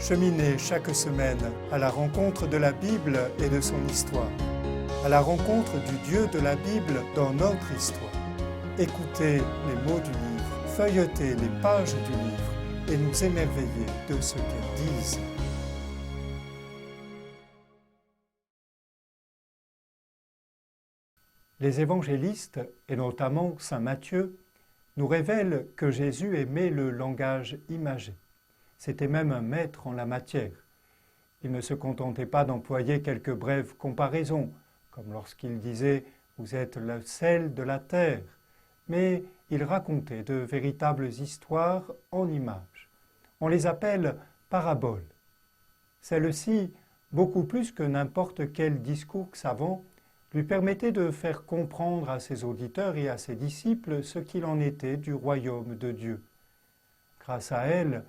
Cheminez chaque semaine à la rencontre de la Bible et de son histoire, à la rencontre du Dieu de la Bible dans notre histoire. Écoutez les mots du livre, feuilletez les pages du livre et nous émerveillez de ce qu'elles disent. Les évangélistes, et notamment saint Matthieu, nous révèlent que Jésus aimait le langage imagé. C'était même un maître en la matière. Il ne se contentait pas d'employer quelques brèves comparaisons, comme lorsqu'il disait « Vous êtes le sel de la terre », mais il racontait de véritables histoires en images. On les appelle paraboles. Celles-ci, beaucoup plus que n'importe quel discours savant, lui permettait de faire comprendre à ses auditeurs et à ses disciples ce qu'il en était du royaume de Dieu. Grâce à elles,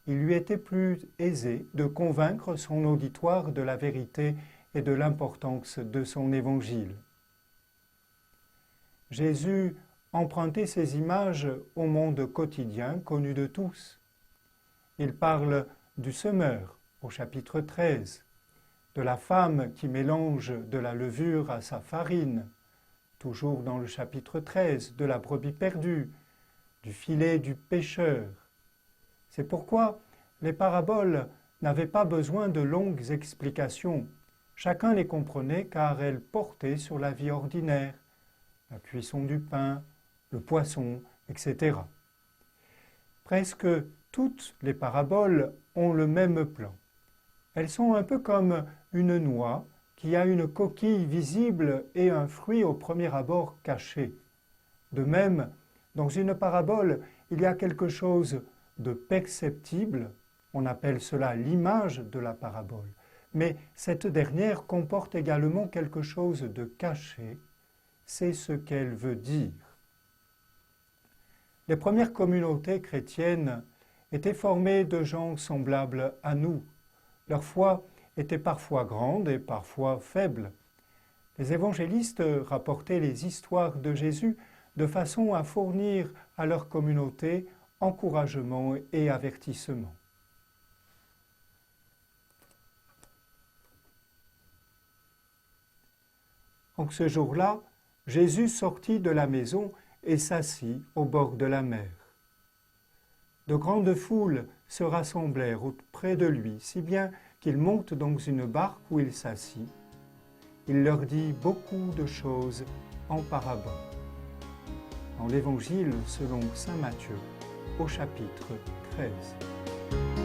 il lui était plus aisé de convaincre son auditoire de la vérité et de l'importance de son évangile. Jésus empruntait ces images au monde quotidien connu de tous. Il parle du semeur au chapitre 13, de la femme qui mélange de la levure à sa farine, toujours dans le chapitre 13, de la brebis perdue, du filet du pêcheur. C'est pourquoi les paraboles n'avaient pas besoin de longues explications. Chacun les comprenait car elles portaient sur la vie ordinaire, la cuisson du pain, le poisson, etc. Presque toutes les paraboles ont le même plan. Elles sont un peu comme une noix qui a une coquille visible et un fruit au premier abord caché. De même, dans une parabole, il y a quelque chose de perceptible, on appelle cela l'image de la parabole, mais cette dernière comporte également quelque chose de caché, c'est ce qu'elle veut dire. Les premières communautés chrétiennes étaient formées de gens semblables à nous. Leur foi était parfois grande et parfois faible. Les évangélistes rapportaient les histoires de Jésus de façon à fournir à leur communauté encouragement et avertissement. En ce jour-là, Jésus sortit de la maison et s'assit au bord de la mer. De grandes foules se rassemblèrent auprès de lui, si bien qu'il monte dans une barque où il s'assit. Il leur dit beaucoup de choses en paraboles. Dans l'Évangile selon saint Matthieu, au chapitre 13.